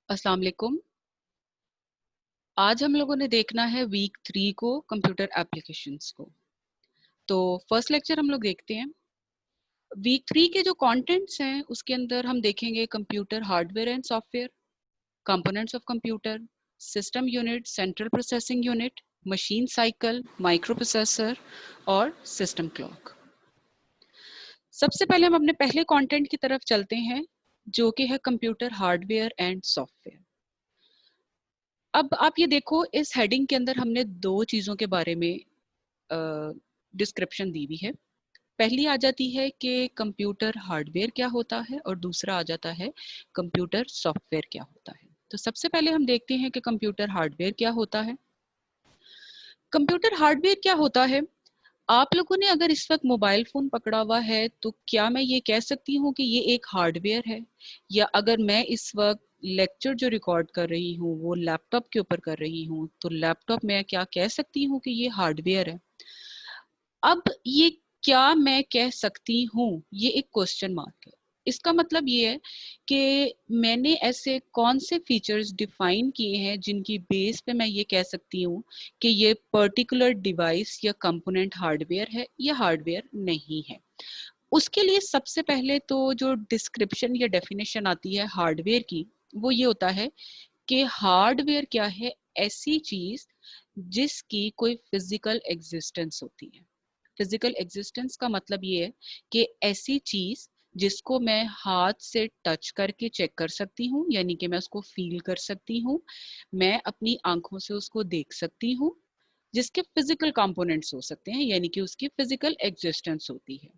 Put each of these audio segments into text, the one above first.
अस्सलाम वालेकुम। आज हम लोगों ने देखना है वीक 3 को कंप्यूटर एप्लीकेशंस को। तो फर्स्ट लेक्चर हम लोग देखते हैं। वीक 3 के जो कंटेंट्स हैं उसके अंदर हम देखेंगे computer hardware and software, components of computer, system unit, central processing unit, machine cycle, micro processor और सिस्टम क्लॉक। सबसे पहले हम अपने पहले कंटेंट की तरफ चलते हैं जो कि है कंप्यूटर हार्डवेयर एंड सॉफ्टवेयर। अब आप ये देखो, इस हेडिंग के अंदर हमने दो चीजों के बारे में डिस्क्रिप्शन दी हुई है। पहली आ जाती है कि कंप्यूटर हार्डवेयर क्या होता है और दूसरा आ जाता है कंप्यूटर सॉफ्टवेयर क्या होता है। तो सबसे पहले हम देखते हैं कि कंप्यूटर हार्डवेयर क्या होता है। कंप्यूटर हार्डवेयर क्या होता है? आप लोगों ने अगर इस वक्त मोबाइल फोन पकड़ा हुआ है तो क्या मैं ये कह सकती हूँ कि ये एक हार्डवेयर है? या अगर मैं इस वक्त लेक्चर जो रिकॉर्ड कर रही हूँ वो लैपटॉप के ऊपर कर रही हूँ तो लैपटॉप में क्या कह सकती हूँ कि ये हार्डवेयर है? अब ये क्या मैं कह सकती हूँ, ये एक क्वेश्चन मार्क है। इसका मतलब ये है कि मैंने ऐसे कौन से फीचर्स डिफाइन किए हैं जिनकी बेस पे मैं ये कह सकती हूँ कि ये पर्टिकुलर डिवाइस या कंपोनेंट हार्डवेयर है या हार्डवेयर नहीं है। उसके लिए सबसे पहले तो जो डिस्क्रिप्शन या डेफिनेशन आती है हार्डवेयर की, वो ये होता है कि हार्डवेयर क्या है? ऐसी चीज जिसकी कोई फिजिकल एग्जिस्टेंस होती है। फिजिकल एग्जिस्टेंस का मतलब ये है कि ऐसी चीज जिसको मैं हाथ से टच करके चेक कर सकती हूँ, यानी कि मैं उसको फील कर सकती हूँ, मैं अपनी आंखों से उसको देख सकती हूँ, जिसके फिजिकल कंपोनेंट्स हो सकते हैं, यानी कि उसकी फिजिकल एग्जिस्टेंस होती है।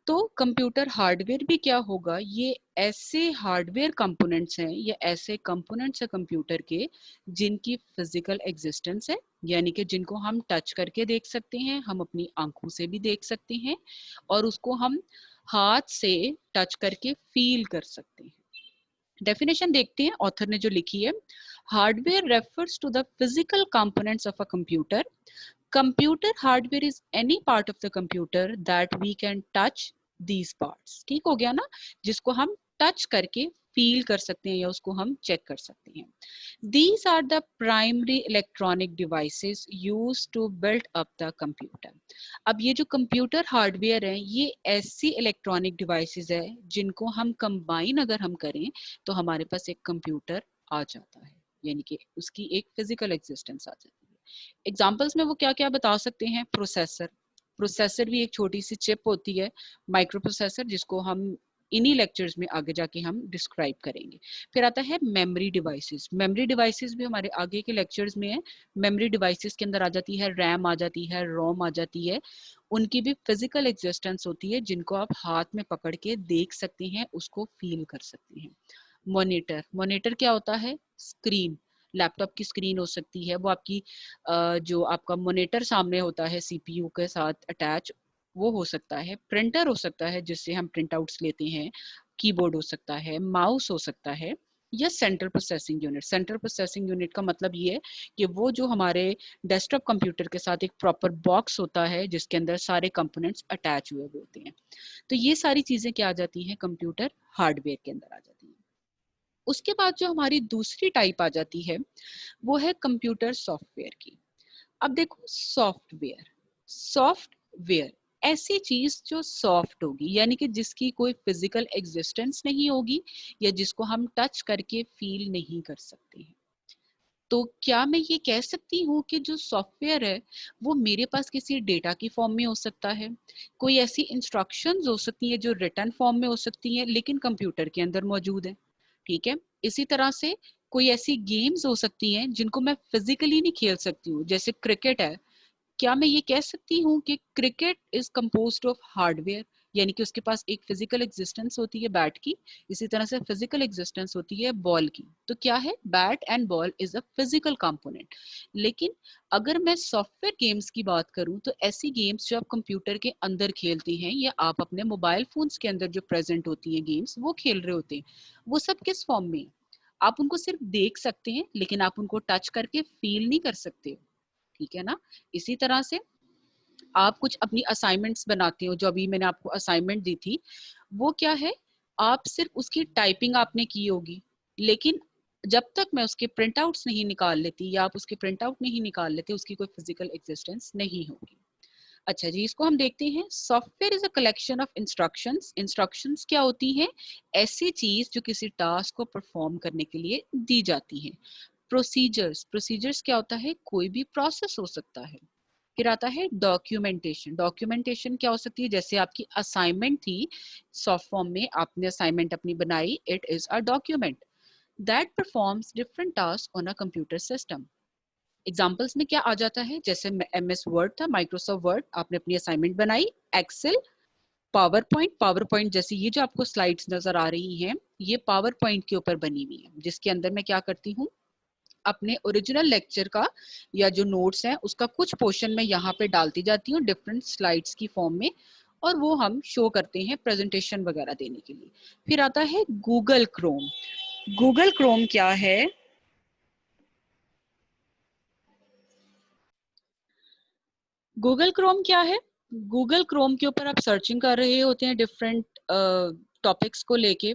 तो कंप्यूटर हार्डवेयर भी क्या होगा? ये ऐसे हार्डवेयर कंपोनेंट्स हैं या ऐसे कंपोनेंट्स हैं कंप्यूटर के जिनकी फिजिकल एग्जिस्टेंस है, यानी कि जिनको हम टच करके देख सकते हैं, हम अपनी आंखों से भी देख सकते हैं और उसको हम हाथ से टच करके फील कर सकते हैं। डेफिनेशन देखते हैं ऑथर ने जो लिखी है। Hardware refers to the physical components of a computer. Computer hardware is any part of the computer that we can touch these parts. ठीक हो गया ना? जिसको हम टच करके फील कर सकते हैं या उसको हम चेक कर सकते हैं। These are the primary electronic devices used to build up the computer. अब ये जो कंप्यूटर हार्डवेयर है ये ऐसी इलेक्ट्रॉनिक डिवाइसेस है जिनको हम कंबाइन अगर हम करें तो हमारे पास एक कंप्यूटर आ जाता है, यानी कि उसकी एक फिजिकल एग्जिस्टेंस आ जाती है। एग्जाम्पल्स में वो क्या क्या बता सकते हैं? प्रोसेसर। प्रोसेसर भी एक छोटी सी चिप होती है, माइक्रो प्रोसेसर, जिसको हम इन्हीं लेक्चर्स में आगे जाके हम डिस्क्राइब करेंगे। फिर आता है मेमोरी डिवाइसेस। मेमोरी डिवाइसेस भी हमारे आगे के लेक्चर्स में है। मेमोरी डिवाइसेस के अंदर आ जाती है रैम, आ जाती है रोम, आ जाती है। उनकी भी फिजिकल एग्जिस्टेंस होती है जिनको आप हाथ में पकड़ के देख सकते हैं, उसको फील कर सकते हैं। मॉनिटर। मॉनिटर क्या होता है? स्क्रीन। लैपटॉप की स्क्रीन हो सकती है, वो आपकी जो आपका मॉनिटर सामने होता है सीपीयू के साथ अटैच, वो हो सकता है। प्रिंटर हो सकता है जिससे हम प्रिंट आउट्स लेते हैं। कीबोर्ड हो सकता है, माउस हो सकता है, या central processing unit. Central processing unit का मतलब ये है कि वो जो हमारे डेस्कटॉप कंप्यूटर के साथ एक प्रॉपर बॉक्स होता है जिसके अंदर सारे कंपोनेंट्स अटैच हुए होते हैं। तो ये सारी चीजें क्या आ जाती हैं? कंप्यूटर हार्डवेयर के अंदर आ जाती हैं। उसके बाद जो हमारी दूसरी टाइप आ जाती है वो है कंप्यूटर सॉफ्टवेयर की। अब देखो, सॉफ्टवेयर, सॉफ्टवेयर ऐसी चीज जो सॉफ्ट होगी, यानी कि जिसकी कोई फिजिकल एग्जिस्टेंस नहीं होगी या जिसको हम टच करके फील नहीं कर सकते हैं। तो क्या मैं ये कह सकती हूँ कि जो सॉफ्टवेयर है वो मेरे पास किसी डेटा की फॉर्म में हो सकता है, कोई ऐसी इंस्ट्रक्शंस हो सकती है जो रिटन फॉर्म में हो सकती है लेकिन कंप्यूटर के अंदर मौजूद है। ठीक है? इसी तरह से कोई ऐसी गेम्स हो सकती हैं जिनको मैं फिजिकली नहीं खेल सकती हूँ, जैसे क्रिकेट है। क्या मैं ये कह सकती हूँ कि cricket is composed of hardware, यानी कि उसके पास एक फिजिकल एग्जिस्टेंस होती है बैट की, इसी तरह से फिजिकल एग्जिस्टेंस होती है बॉल की। तो क्या है? Bat and ball is a physical component. लेकिन अगर मैं सॉफ्टवेयर गेम्स की बात करूं तो ऐसी गेम्स जो आप कंप्यूटर के अंदर खेलते हैं या आप अपने मोबाइल फोन्स के अंदर जो प्रेजेंट होती हैं गेम्स वो खेल रहे होते हैं, वो सब किस फॉर्म में है? आप उनको सिर्फ देख सकते हैं लेकिन आप उनको टच करके फील नहीं कर सकते। ठीक है ना? इसी तरह से आप कुछ अपनी असाइनमेंट्स बनाते हो, जो अभी मैंने आपको असाइनमेंट दी थी, वो क्या है? आप सिर्फ उसकी टाइपिंग आपने की होगी, लेकिन जब तक मैं उसके प्रिंट आउट्स नहीं निकाल लेती या आप उसके प्रिंट आउट नहीं निकाल लेते, उसकी कोई फिजिकल एग्जिस्टेंस नहीं होगी। अच्छा जी, इसको हम देखते हैं। Software is a collection of instructions. Instructions क्या होती है? ऐसी चीज जो किसी टास्क को परफॉर्म करने के लिए दी जाती है। प्रोसीजर्स, प्रोसीजर्स क्या होता है? कोई भी प्रोसेस हो सकता है। फिर आता है डॉक्यूमेंटेशन। डॉक्यूमेंटेशन क्या हो सकती है? जैसे आपकी असाइनमेंट थी, सॉफ्ट फॉर्म में आपने असाइनमेंट अपनी बनाई, it is a document that performs different task on a computer system. Examples में क्या आ जाता है? जैसे MS वर्ड था, माइक्रोसॉफ्ट वर्ड, आपने अपनी असाइनमेंट बनाई। Excel, PowerPoint, PowerPoint जैसे ये जो आपको स्लाइड्स नजर आ रही हैं, ये पावर पॉइंट के ऊपर बनी हुई है, जिसके अंदर मैं क्या करती हूँ, अपने ओरिजिनल लेक्चर का या जो नोट्स हैं उसका कुछ पोर्शन में यहाँ पे डालती जाती हूँ डिफरेंट स्लाइड्स की फॉर्म में, और वो हम शो करते हैं प्रेजेंटेशन वगैरह देने के लिए। फिर आता है गूगल क्रोम। गूगल क्रोम क्या है? गूगल क्रोम क्या है? गूगल क्रोम के ऊपर आप सर्चिंग कर रहे होते हैं डिफरेंट टॉपिक्स को लेके,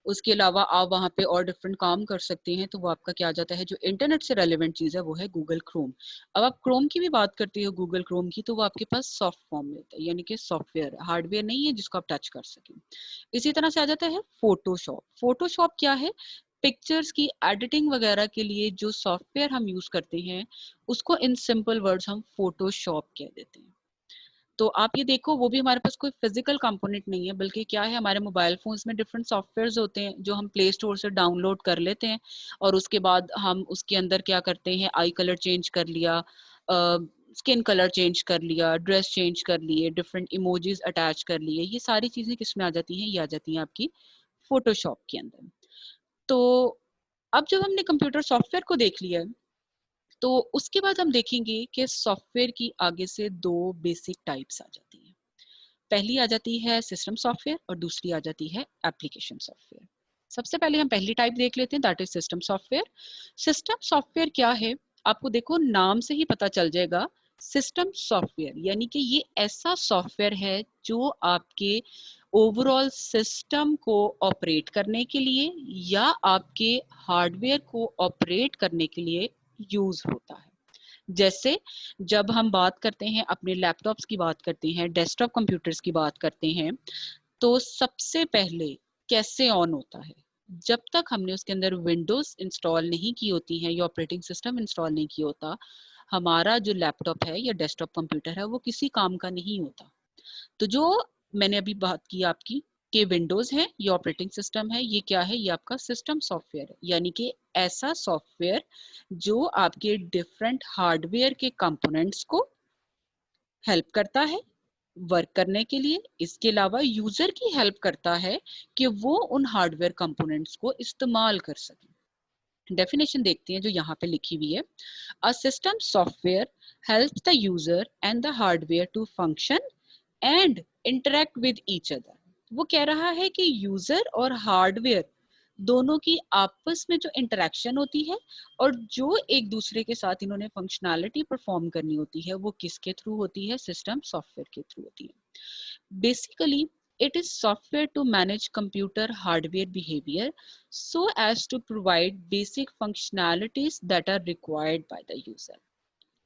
उसके अलावा आप वहाँ पे और डिफरेंट काम कर सकते हैं, तो वो आपका क्या आ जाता है, जो इंटरनेट से रेलेवेंट चीज़ है वो है गूगल क्रोम। अब आप क्रोम की भी बात करते हो, गूगल क्रोम की, तो वो आपके पास सॉफ्ट फॉर्म में होता है, यानी कि सॉफ्टवेयर, हार्डवेयर नहीं है जिसको आप टच कर सकें। इसी तरह से आ जाता है फोटोशॉप। फोटोशॉप क्या है? पिक्चर्स की एडिटिंग वगैरह के लिए जो सॉफ्टवेयर हम यूज करते हैं, उसको इन सिंपल वर्ड्स हम फोटोशॉप कह देते हैं। तो आप ये देखो, वो भी हमारे पास कोई फिजिकल कंपोनेंट नहीं है, बल्कि क्या है, हमारे मोबाइल फोन्स में डिफरेंट सॉफ्टवेयर्स होते हैं जो हम प्ले स्टोर से डाउनलोड कर लेते हैं, और उसके बाद हम उसके अंदर क्या करते हैं, आई कलर चेंज कर लिया, स्किन कलर चेंज कर लिया, ड्रेस चेंज कर लिए, डिफरेंट इमोजीज अटैच कर लिए, ये सारी चीजें किस में आ जाती हैं? ये आ जाती हैं आपकी फोटोशॉप के अंदर। तो अब जब हमने कंप्यूटर सॉफ्टवेयर को देख लिया है, तो उसके बाद हम देखेंगे कि सॉफ्टवेयर की आगे से दो बेसिक टाइप्स आ जाती हैं। पहली आ जाती है सिस्टम सॉफ्टवेयर और दूसरी आ जाती है एप्लीकेशन सॉफ्टवेयर। सबसे पहले हम पहली टाइप देख लेते हैं, that is system software. System software क्या है? आपको देखो नाम से ही पता चल जाएगा। सिस्टम सॉफ्टवेयर यानी कि ये ऐसा सॉफ्टवेयर है जो आपके ओवरऑल सिस्टम को ऑपरेट करने के लिए या आपके हार्डवेयर को ऑपरेट करने के लिए यूज होता है। जैसे जब हम बात करते हैं अपने लैपटॉप्स की बात करते हैं, डेस्कटॉप कंप्यूटर्स की बात करते हैं, तो सबसे पहले कैसे ऑन होता है? जब तक हमने उसके अंदर विंडोज इंस्टॉल नहीं की होती है या ऑपरेटिंग सिस्टम इंस्टॉल नहीं किया होता, हमारा जो लैपटॉप है या डेस्कटॉप कंप्यूटर है वो किसी काम का नहीं होता। तो जो मैंने अभी बात की आपकी कि विंडोज है, ये ऑपरेटिंग सिस्टम है, ये क्या है? ये आपका सिस्टम सॉफ्टवेयर है, यानी कि ऐसा सॉफ्टवेयर जो आपके डिफरेंट हार्डवेयर के कंपोनेंट्स को हेल्प करता है वर्क करने के लिए। इसके अलावा यूजर की हेल्प करता है कि वो उन हार्डवेयर कंपोनेंट्स को इस्तेमाल कर सके। डेफिनेशन देखते हैं जो यहाँ पे लिखी हुई है। A system software helps the user and the hardware to function and interact with each other. वो कह रहा है कि यूजर और हार्डवेयर दोनों की आपस में जो इंटरेक्शन होती है और जो एक दूसरे के साथ इन्होंने फंक्शनैलिटी परफॉर्म करनी होती है, वो किसके थ्रू होती है? सिस्टम सॉफ्टवेयर के थ्रू होती है। Basically it is software to manage computer hardware behavior so as to provide basic functionalities that are required by the user।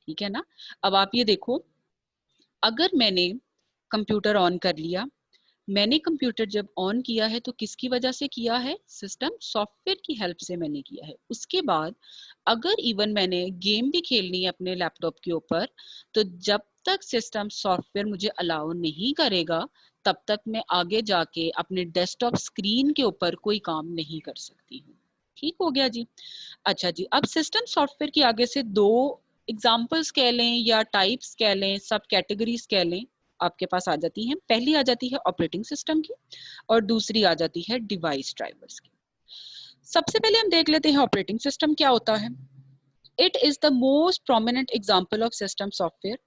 ठीक है ना? अब आप ये देखो, अगर मैंने कंप्यूटर ऑन कर लिया, मैंने कंप्यूटर जब ऑन किया है तो किसकी वजह से किया है? सिस्टम सॉफ्टवेयर की हेल्प से मैंने किया है। उसके बाद अगर इवन मैंने गेम भी खेलनी है अपने लैपटॉप के ऊपर, तो जब तक सिस्टम सॉफ्टवेयर मुझे अलाउ नहीं करेगा, तब तक मैं आगे जाके अपने डेस्कटॉप स्क्रीन के ऊपर कोई काम नहीं कर सकती हूँ। ठीक हो गया जी। अच्छा जी, अब सिस्टम सॉफ्टवेयर की आगे से दो एग्जाम्पल्स कह लें या टाइप्स कह लें, सब कैटेगरीज कह लें, आपके पास आ जाती हैं। पहली आ जाती है ऑपरेटिंग सिस्टम की और दूसरी आ जाती है डिवाइस ड्राइवर्स की। सबसे पहले हम देख लेते हैं ऑपरेटिंग सिस्टम क्या होता है। It is the most prominent example of system software.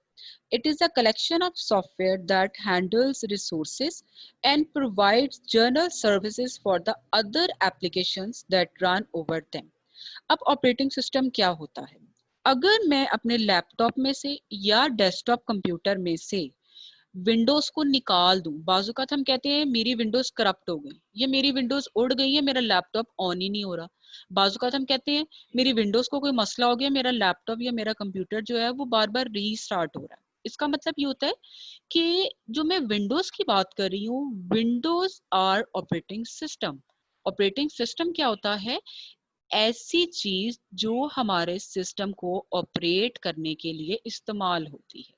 It is a collection of software that handles resources and provides general services for the other applications that run over them। अब operating system क्या होता है? अगर मैं अपने laptop में से या डेस्कटॉप कंप्यूटर में से विंडोज को निकाल दूं, बाजुकात हम कहते हैं मेरी विंडोज करप्ट हो गई, ये मेरी विंडोज उड़ गई है, मेरा लैपटॉप ऑन ही नहीं हो रहा। बाजुकात हम कहते हैं मेरी विंडोज को कोई मसला हो गया, मेरा लैपटॉप या मेरा कंप्यूटर जो है वो बार बार रीस्टार्ट हो रहा है। इसका मतलब ये होता है कि जो मैं विंडोज की बात कर रही हूँ, Windows are operating system. Operating system क्या होता है? ऐसी चीज जो हमारे सिस्टम को ऑपरेट करने के लिए इस्तेमाल होती है।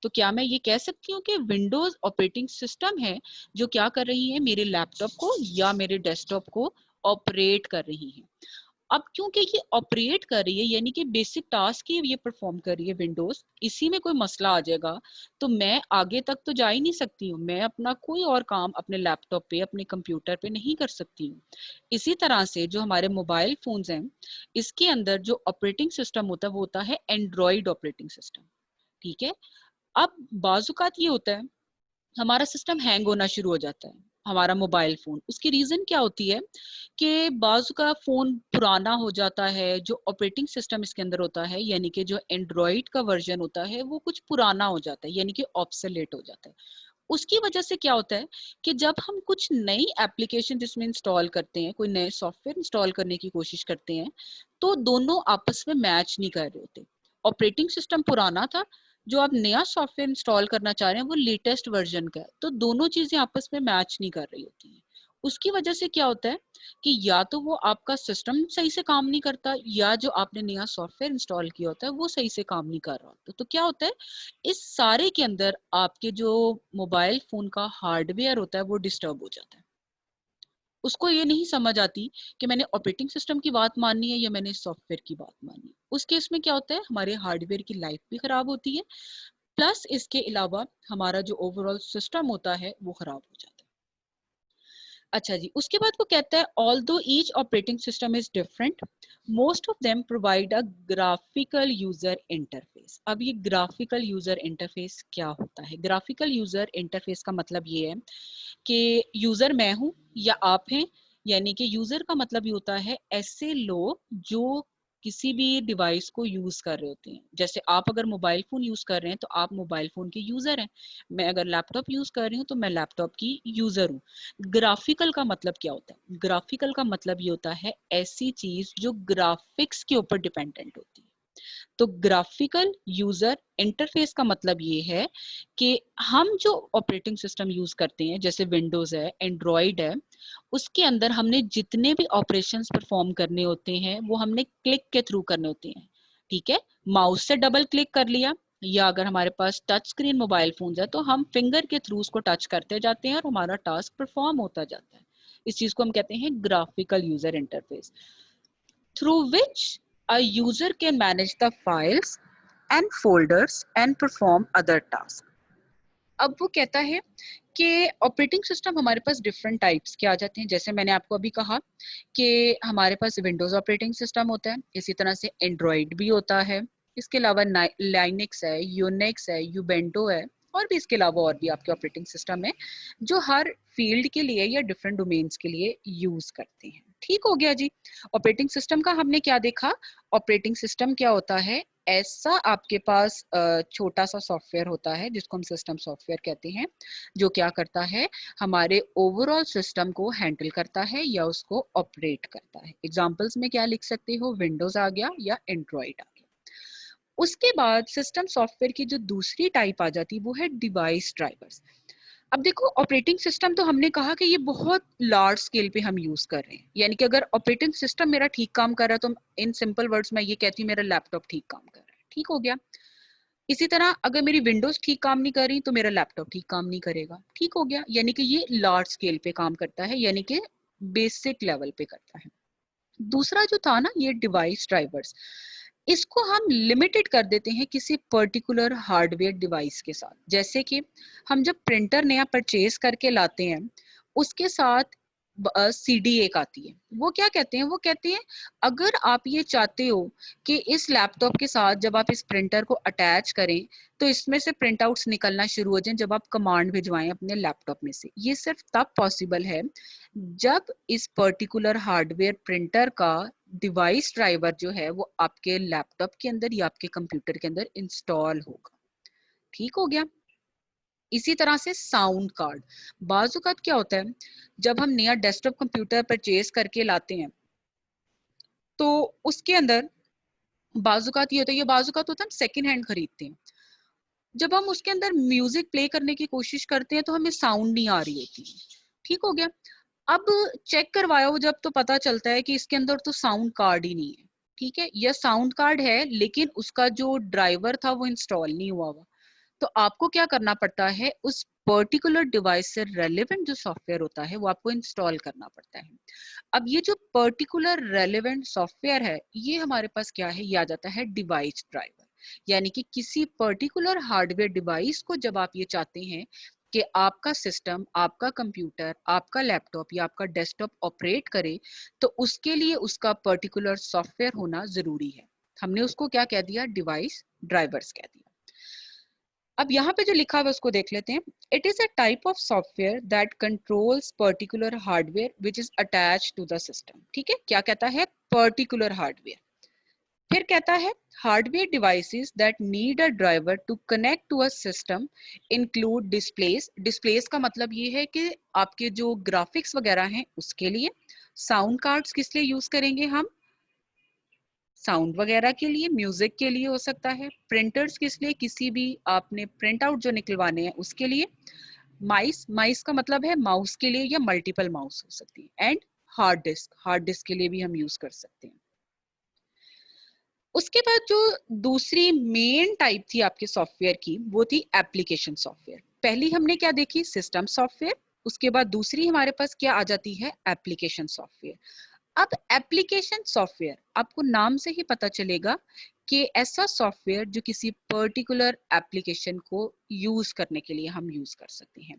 तो क्या मैं ये कह सकती हूँ कि विंडोज ऑपरेटिंग सिस्टम है जो क्या कर रही है, मेरे लैपटॉप को या मेरे डेस्कटॉप को ऑपरेट कर रही है। अब क्योंकि ये ऑपरेट कर रही है यानी कि बेसिक टास्क ही ये परफॉर्म कर रही है विंडोज, इसी में कोई मसला आ जाएगा तो मैं आगे तक तो जा ही नहीं सकती हूँ, मैं अपना कोई और काम अपने लैपटॉप पे अपने कंप्यूटर पे नहीं कर सकती हूँ। इसी तरह से जो हमारे मोबाइल फोन्स हैं, इसके अंदर जो ऑपरेटिंग सिस्टम होता है वो होता है एंड्रॉइड ऑपरेटिंग सिस्टम। ठीक है। अब बाजुकात ये होता है हमारा सिस्टम हैंग होना शुरू हो जाता है, हमारा मोबाइल फोन। उसकी रीजन क्या होती है कि बाजू का फोन पुराना हो जाता है, जो ऑपरेटिंग सिस्टम इसके अंदर होता है यानी कि जो एंड्रॉइड का वर्जन होता है वो कुछ पुराना हो जाता है यानी कि ऑब्सोलेट हो जाता है। उसकी वजह से क्या होता है कि जब हम कुछ नई एप्लीकेशन जिसमें इंस्टॉल करते हैं, कोई नए सॉफ्टवेयर इंस्टॉल करने की कोशिश करते हैं, तो दोनों आपस में मैच नहीं कर रहे होते। ऑपरेटिंग सिस्टम पुराना था, जो आप नया सॉफ्टवेयर इंस्टॉल करना चाह रहे हैं वो लेटेस्ट वर्जन का है, तो दोनों चीजें आपस में मैच नहीं कर रही होती हैं। उसकी वजह से क्या होता है कि या तो वो आपका सिस्टम सही से काम नहीं करता, या जो आपने नया सॉफ्टवेयर इंस्टॉल किया होता है वो सही से काम नहीं कर रहा होता। तो क्या होता है, इस सारे के अंदर आपके जो मोबाइल फोन का हार्डवेयर होता है वो डिस्टर्ब हो जाता है। उसको ये नहीं समझ आती कि मैंने ऑपरेटिंग सिस्टम की बात माननी है या मैंने सॉफ्टवेयर की बात माननी है। उस केस में क्या होता है, हमारे हार्डवेयर की लाइफ भी खराब होती है, प्लस इसके अलावा हमारा जो ओवरऑल सिस्टम होता है वो खराब हो जाता है। अच्छा जी, उसके बाद वो कहता है although each operating system is different, most of them provide a graphical user interface. अब ये ग्राफिकल यूजर इंटरफेस क्या होता है? ग्राफिकल यूजर इंटरफेस का मतलब ये है कि यूजर मैं हूं या आप हैं, यानी कि यूजर का मतलब ये होता है ऐसे लोग जो किसी भी डिवाइस को यूज कर रहे होते हैं। जैसे आप अगर मोबाइल फोन यूज कर रहे हैं तो आप मोबाइल फोन के यूजर हैं, मैं अगर लैपटॉप यूज कर रही हूँ तो मैं लैपटॉप की यूजर हूँ। ग्राफिकल का मतलब क्या होता है? ग्राफिकल का मतलब ये होता है ऐसी चीज जो ग्राफिक्स के ऊपर डिपेंडेंट होती है। तो ग्राफिकल यूजर इंटरफेस का मतलब ये है कि हम जो ऑपरेटिंग सिस्टम यूज करते हैं, जैसे विंडोज है, एंड्रॉइड है, उसके अंदर हमने जितने भी ऑपरेशंस परफॉर्म करने होते हैं वो हमने क्लिक के थ्रू करने होते हैं। ठीक है, माउस से डबल क्लिक कर लिया, या अगर हमारे पास टच स्क्रीन मोबाइल फोन है तो हम फिंगर के थ्रू उसको टच करते जाते हैं और हमारा टास्क परफॉर्म होता जाता है। इस चीज को हम कहते हैं graphical user interface, through which a user can manage the files and folders and perform other tasks. अब वो कहता है कि ऑपरेटिंग सिस्टम हमारे पास डिफरेंट टाइप्स के आ जाते हैं। जैसे मैंने आपको अभी कहा कि हमारे पास विंडोज ऑपरेटिंग सिस्टम होता है, इसी तरह से एंड्रॉइड भी होता है, इसके अलावा लाइनेक्स है, यूनिक्स है, यूबेंटो है, और भी इसके अलावा और भी आपके ऑपरेटिंग सिस्टम है जो हर फील्ड के लिए या डिफरेंट डोमेन्स के लिए यूज करते हैं। ठीक हो गया जी। ऑपरेटिंग सिस्टम का हमने क्या देखा? ऑपरेटिंग सिस्टम क्या होता है? ऐसा आपके पास छोटा सा सॉफ्टवेयर होता है जिसको हम सिस्टम सॉफ्टवेयर कहते हैं, जो क्या करता है, हमारे ओवरऑल सिस्टम को हैंडल करता है या उसको ऑपरेट करता है। एग्जांपल्स में क्या लिख सकते हो? विंडोज आ गया या एंड्रॉइड आ गया। उसके बाद सिस्टम सॉफ्टवेयर की जो दूसरी टाइप आ जाती है वो है डिवाइस ड्राइवर्स। अब देखो, ऑपरेटिंग सिस्टम तो हमने कहा कि ये बहुत लार्ज स्केल पे हम यूज कर रहे हैं, यानी कि अगर ऑपरेटिंग सिस्टम मेरा ठीक काम कर रहा है तो इन सिंपल वर्ड्स में ये कहती हूँ मेरा लैपटॉप ठीक काम कर रहा है। ठीक हो गया। इसी तरह अगर मेरी विंडोज ठीक काम नहीं कर रही तो मेरा लैपटॉप ठीक काम नहीं करेगा। ठीक हो गया, यानी कि ये लार्ज स्केल पे काम करता है, यानी कि बेसिक लेवल पे करता है। दूसरा जो था ना ये डिवाइस ड्राइवर्स, इसको हम लिमिटेड कर देते हैं किसी पर्टिकुलर हार्डवेयर डिवाइस के साथ। जैसे कि हम जब प्रिंटर नया परचेज करके लाते हैं, उसके साथ सीडी एक आती है। वो क्या कहते हैं? वो कहते हैं अगर आप ये चाहते हो कि इस लैपटॉप के साथ जब आप इस प्रिंटर को अटैच करें तो इसमें से प्रिंट आउट्स निकलना शुरू हो जाएं जब आप कमांड भिजवाएं अपने लैपटॉप में से, ये सिर्फ तब पॉसिबल है जब इस पर्टिकुलर हार्डवेयर प्रिंटर का डिवाइस ड्राइवर जो है वो आपके लैपटॉप के अंदर या आपके कंप्यूटर के अंदर इंस्टॉल होगा। ठीक हो गया। इसी तरह से साउंड कार्ड, बाजुकात क्या होता है, जब हम नया डेस्कटॉप कंप्यूटर परचेज करके लाते हैं तो उसके अंदर बाजुकात ये होता है, ये बाजुकात होता है हम सेकंड हैंड खरीदते हैं, जब हम उसके अंदर म्यूजिक प्ले करने की कोशिश करते हैं तो हमें साउंड नहीं आ रही होती। ठीक हो गया। अब चेक करवाया हो जब तो पता चलता है कि इसके अंदर तो साउंड कार्ड ही नहीं है। ठीक है, यह साउंड कार्ड है लेकिन उसका जो ड्राइवर था वो इंस्टॉल नहीं हुआ हुआ। तो आपको क्या करना पड़ता है, उस पर्टिकुलर डिवाइस से रेलेवेंट जो सॉफ्टवेयर होता है वो आपको इंस्टॉल करना पड़ता है। अब ये जो पर्टिकुलर रेलेवेंट सॉफ्टवेयर है ये हमारे पास क्या है, ये आ जाता है डिवाइस ड्राइवर। यानी कि किसी पर्टिकुलर हार्डवेयर डिवाइस को जब आप ये चाहते हैं कि आपका सिस्टम, आपका कंप्यूटर, आपका लैपटॉप या आपका डेस्कटॉप ऑपरेट करे, तो उसके लिए उसका पर्टिकुलर सॉफ्टवेयर होना जरूरी है। हमने उसको क्या कह दिया, डिवाइस ड्राइवर्स कह दिया। अब यहाँ पे जो लिखा हुआ है उसको देख लेते हैं। It is a type of software that controls particular hardware which is attach to the system. ठीक है, क्या कहता है, पर्टिकुलर हार्डवेयर। फिर कहता है hardware devices that need a driver to connect to a system include displays. Displays का मतलब ये है कि आपके जो ग्राफिक्स वगैरह हैं उसके लिए। साउंड कार्ड्स किस लिए यूज करेंगे हम, साउंड वगैरह के लिए, म्यूजिक के लिए हो सकता है। प्रिंटर्स किस लिए, किसी भी आपने प्रिंट आउट जो निकलवाने हैं उसके लिए। माइस, माइस का मतलब है माउस के लिए या मल्टीपल माउस हो सकती है। And hard disk, hard disk के लिए भी हम यूज कर सकते हैं। उसके बाद जो दूसरी मेन टाइप थी आपके सॉफ्टवेयर की वो थी एप्लीकेशन सॉफ्टवेयर। पहली हमने क्या देखी, सिस्टम सॉफ्टवेयर। उसके बाद दूसरी हमारे पास क्या आ जाती है, एप्लीकेशन सॉफ्टवेयर। अब एप्लीकेशन सॉफ्टवेयर, आपको नाम से ही पता चलेगा कि ऐसा सॉफ्टवेयर जो किसी पर्टिकुलर एप्लीकेशन को यूज करने के लिए हम यूज कर सकते हैं।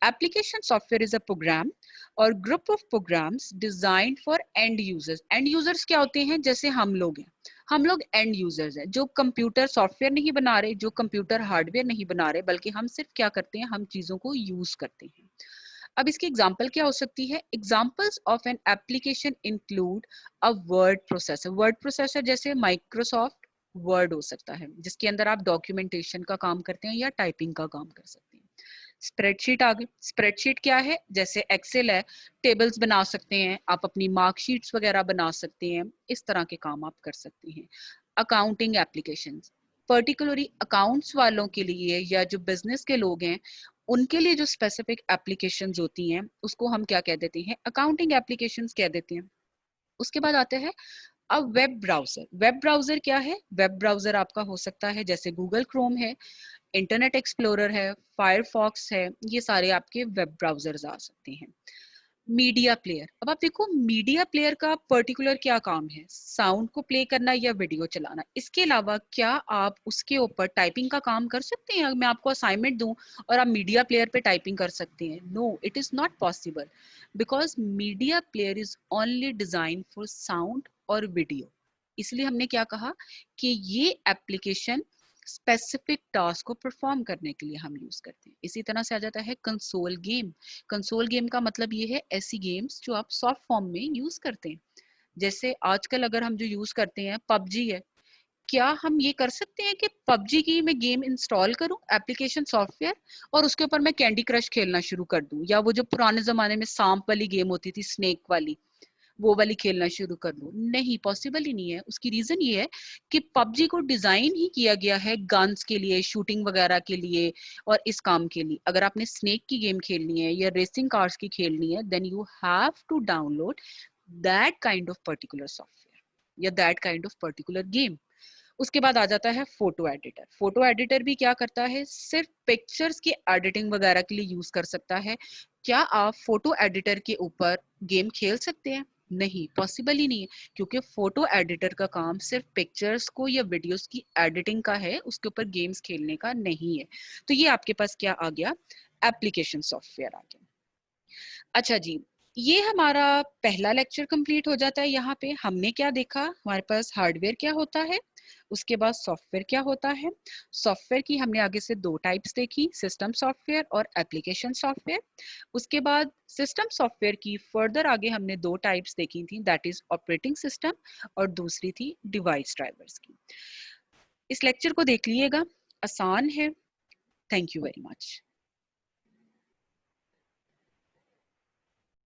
Application software is a program और group of programs designed for end users. End users क्या होते हैं, जैसे हम लोग हैं, हम लोग एंड यूजर्स हैं, जो कंप्यूटर सॉफ्टवेयर नहीं बना रहे, जो कंप्यूटर हार्डवेयर नहीं बना रहे, बल्कि हम सिर्फ क्या करते हैं, हम चीजों को यूज करते हैं। अब इसकी एग्जांपल क्या हो सकती है, examples of an application include a word processor. Word processor जैसे माइक्रोसॉफ्ट वर्ड हो सकता है, जिसके अंदर आप डॉक्यूमेंटेशन का काम करते हैं या टाइपिंग का काम कर सकते हैं। स्प्रेडशीट आ गई, स्प्रेडशीट क्या है, जैसे एक्सेल है, टेबल्स बना सकते हैं आप, अपनी मार्कशीट्स वगैरह बना सकते हैं, इस तरह के काम आप कर सकते हैं। अकाउंटिंग एप्लीकेशंस, पर्टिकुलरली अकाउंट्स वालों के लिए या जो बिजनेस के लोग हैं उनके लिए जो स्पेसिफिक एप्लीकेशंस होती हैं उसको हम क्या कह देते हैं, अकाउंटिंग एप्लीकेशंस कह देते हैं। उसके बाद आते हैं अब वेब ब्राउजर। वेब ब्राउजर क्या है, वेब ब्राउजर आपका हो सकता है जैसे गूगल क्रोम है, इंटरनेट एक्सप्लोरर है, फायरफॉक्स है, ये सारे आपके वेब ब्राउजर्स आ सकते हैं। मीडिया प्लेयर, अब आप देखो मीडिया प्लेयर का पर्टिकुलर क्या काम है, साउंड को प्ले करना या वीडियो चलाना। इसके अलावा क्या आप उसके ऊपर टाइपिंग का काम कर सकते हैं, मैं आपको असाइनमेंट दूं और आप मीडिया प्लेयर पे टाइपिंग कर सकते हैं, no it is not possible, because media player is only design for sound और वीडियो। इसलिए हमने क्या कहा कि ये एप्लीकेशन स्पेसिफिक टास्क को परफॉर्म करने के लिए हम यूज करते हैं। इसी तरह से आ जाता है कंसोल गेम। कंसोल गेम का मतलब ये है ऐसी गेम्स जो आप सॉफ्ट फॉर्म में यूज करते हैं। जैसे आजकल अगर हम जो यूज करते हैं पबजी है, क्या हम ये कर सकते हैं कि पबजी की मैं गेम इंस्टॉल करूं एप्लीकेशन सॉफ्टवेयर और उसके ऊपर मैं कैंडी क्रश खेलना शुरू कर दूं, या वो जो पुराने जमाने में सांप वाली गेम होती थी, स्नेक वाली, वो वाली खेलना शुरू कर लूं? नहीं, पॉसिबल ही नहीं है। उसकी रीजन ये है कि पबजी को डिजाइन ही किया गया है गन्स के लिए, शूटिंग वगैरह के लिए और इस काम के लिए। अगर आपने स्नेक की गेम खेलनी है या रेसिंग कार्स की खेलनी है, then you have to download that kind of particular software या that kind of particular game. उसके बाद आ जाता है फोटो एडिटर। फोटो एडिटर भी क्या करता है, सिर्फ पिक्चर्स की एडिटिंग वगैरह के लिए यूज कर सकता है। क्या आप फोटो एडिटर के ऊपर गेम खेल सकते हैं? नहीं, पॉसिबल ही नहीं है, क्योंकि फोटो एडिटर का काम सिर्फ पिक्चर्स को या वीडियोस की एडिटिंग का है, उसके ऊपर गेम्स खेलने का नहीं है। तो ये आपके पास क्या आ गया, एप्लीकेशन सॉफ्टवेयर आ गया। अच्छा जी, ये हमारा पहला लेक्चर कंप्लीट हो जाता है। यहाँ पे हमने क्या देखा, हमारे पास हार्डवेयर क्या होता है, उसके बाद सॉफ्टवेयर क्या होता है। सॉफ्टवेयर की हमने आगे से दो टाइप्स देखी, सिस्टम सॉफ्टवेयर और एप्लीकेशन सॉफ्टवेयर। उसके बाद सिस्टम सॉफ्टवेयर की फर्दर आगे हमने दो टाइप्स देखी थी, दैट इज ऑपरेटिंग सिस्टम और दूसरी थी डिवाइस ड्राइवर्स की। इस लेक्चर को देख लीजिएगा, आसान है। Thank you very much.